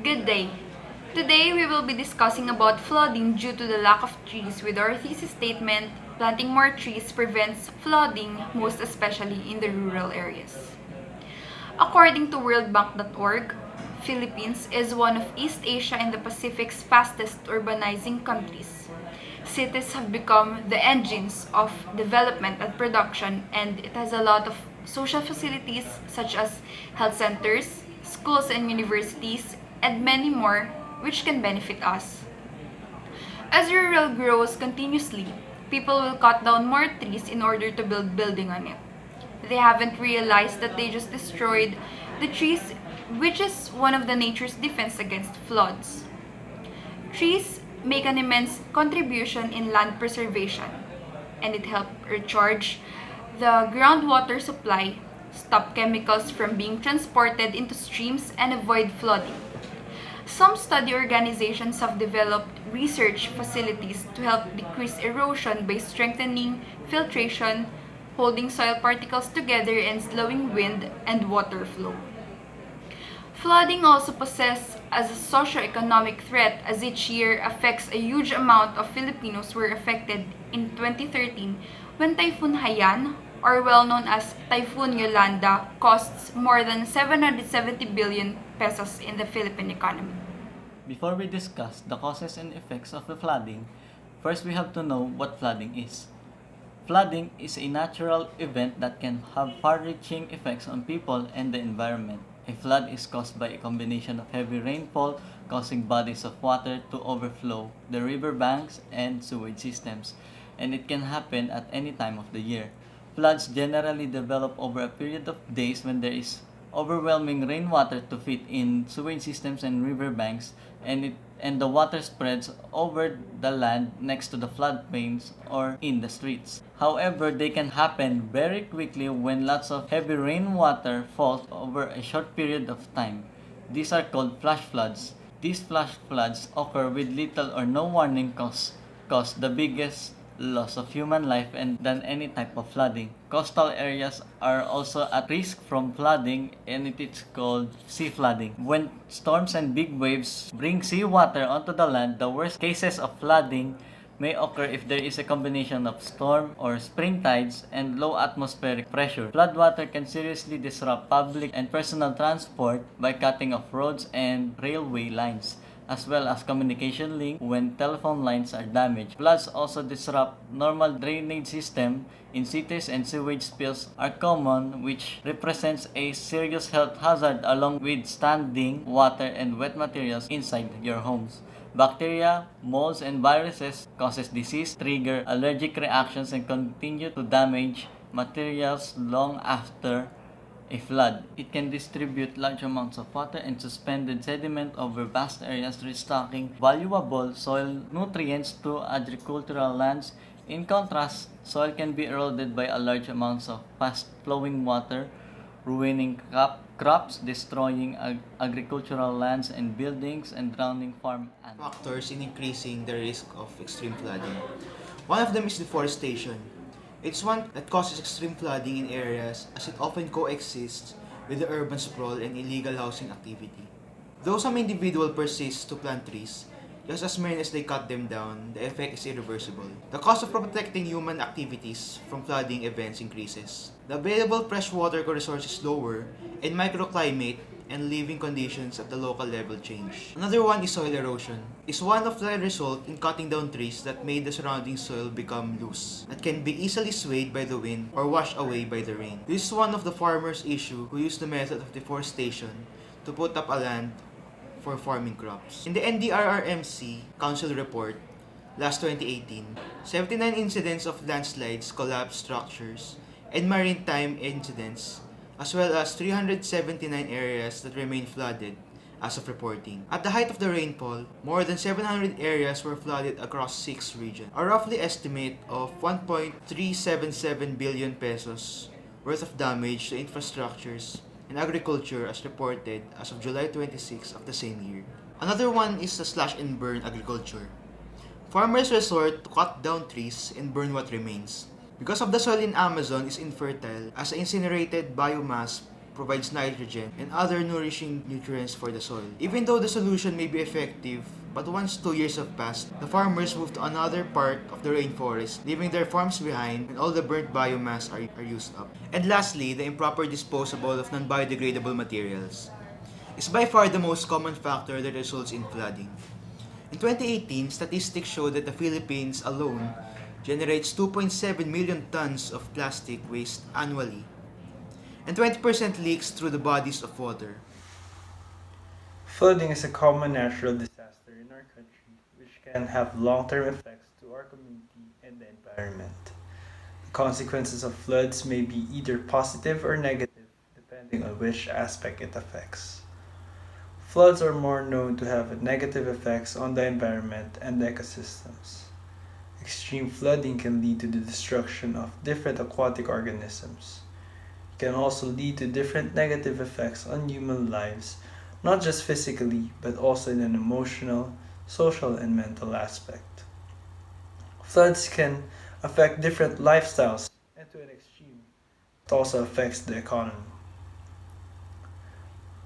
Good day. Today we will be discussing about flooding due to the lack of trees with our thesis statement, planting more trees prevents flooding, most especially in the rural areas. According to worldbank.org, Philippines is one of East Asia and the Pacific's fastest urbanizing countries. Cities have become the engines of development and production, and it has a lot of social facilities such as health centers, schools and universities, and many more which can benefit us. As rural grows continuously, people will cut down more trees in order to build building on it. They haven't realized that they just destroyed the trees, which is one of the nature's defense against floods. Trees make an immense contribution in land preservation, and it helps recharge the groundwater supply, stop chemicals from being transported into streams, and avoid flooding. Some study organizations have developed research facilities to help decrease erosion by strengthening filtration, holding soil particles together, and slowing wind and water flow. Flooding also poses as a socio-economic threat as each year affects a huge amount of Filipinos were affected in 2013 when Typhoon Haiyan, or well known as Typhoon Yolanda, costs more than 770 billion pesos in the Philippine economy. Before we discuss the causes and effects of the flooding, first we have to know what flooding is. Flooding is a natural event that can have far-reaching effects on people and the environment. A flood is caused by a combination of heavy rainfall causing bodies of water to overflow the river banks and sewage systems, and it can happen at any time of the year. Floods generally develop over a period of days when there is overwhelming rainwater to fit in sewage systems and river banks, and the water spreads over the land next to the floodplains or in the streets. However, they can happen very quickly when lots of heavy rainwater falls over a short period of time. These are called flash floods. These flash floods occur with little or no warning cause the biggest loss of human life and than any type of flooding. Coastal areas are also at risk from flooding, and it is called sea flooding. When storms and big waves bring seawater onto the land, the worst cases of flooding may occur if there is a combination of storm or spring tides and low atmospheric pressure. Floodwater can seriously disrupt public and personal transport by cutting off roads and railway lines, as well as communication link when telephone lines are damaged. Floods also disrupt normal drainage system in cities, and sewage spills are common, which represents a serious health hazard along with standing water and wet materials inside your homes. Bacteria, molds, and viruses causes disease, trigger allergic reactions, and continue to damage materials long after a flood. It can distribute large amounts of water and suspended sediment over vast areas, restocking valuable soil nutrients to agricultural lands. In contrast, soil can be eroded by a large amounts of fast-flowing water, ruining crops, destroying agricultural lands and buildings, and drowning farm animals. Factors in increasing the risk of extreme flooding. One of them is deforestation. It's one that causes extreme flooding in areas as it often coexists with the urban sprawl and illegal housing activity. Though some individuals persist to plant trees, just as many as they cut them down, the effect is irreversible. The cost of protecting human activities from flooding events increases. The available freshwater resource is lower, and microclimate and living conditions at the local level change. Another one is soil erosion. It's one of the result in cutting down trees that made the surrounding soil become loose, that can be easily swayed by the wind or washed away by the rain. This is one of the farmers' issue who use the method of deforestation to put up a land for farming crops. In the NDRRMC Council report, last 2018, 79 incidents of landslides, collapsed structures, and maritime incidents, as well as 379 areas that remain flooded as of reporting. At the height of the rainfall, more than 700 areas were flooded across 6 regions. A roughly estimate of 1.377 billion pesos worth of damage to infrastructures and agriculture as reported as of July 26 of the same year. Another one is the slash and burn agriculture. Farmers resort to cut down trees and burn what remains. Because of the soil in Amazon is infertile, as the incinerated biomass provides nitrogen and other nourishing nutrients for the soil. Even though the solution may be effective, but once 2 years have passed, the farmers move to another part of the rainforest, leaving their farms behind and all the burnt biomass are used up. And lastly, the improper disposal of non-biodegradable materials is by far the most common factor that results in flooding. In 2018, statistics show that the Philippines alone generates 2.7 million tons of plastic waste annually, and 20% leaks through the bodies of water. Flooding is a common natural disaster in our country which can have long-term effects to our community and the environment. The consequences of floods may be either positive or negative depending on which aspect it affects. Floods are more known to have negative effects on the environment and the ecosystems. Extreme flooding can lead to the destruction of different aquatic organisms. It can also lead to different negative effects on human lives, not just physically, but also in an emotional, social, and mental aspect. Floods can affect different lifestyles, and to an extreme, it also affects the economy.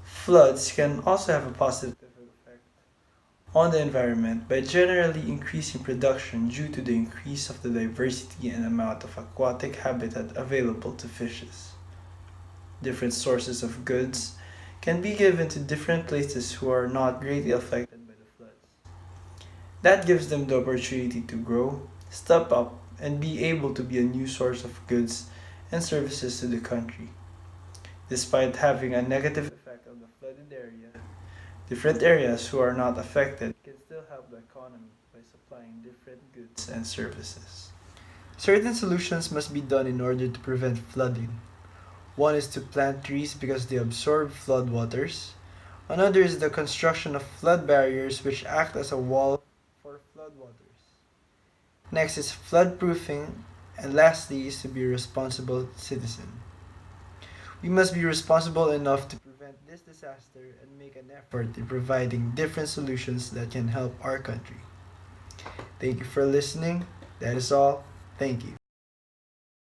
Floods can also have a positive effect on the environment by generally increasing production due to the increase of the diversity and amount of aquatic habitat available to fishes. Different sources of goods can be given to different places who are not greatly affected by the floods. That gives them the opportunity to grow, step up, and be able to be a new source of goods and services to the country. Despite having a negative effect on the flooded area, different areas who are not affected can still help the economy by supplying different goods and services. Certain solutions must be done in order to prevent flooding. One is to plant trees because they absorb floodwaters. Another is the construction of flood barriers which act as a wall for floodwaters. Next is floodproofing, and lastly is to be a responsible citizen. We must be responsible enough to prevent this disaster and make an effort in providing different solutions that can help our country. Thank you for listening. That is all. Thank you.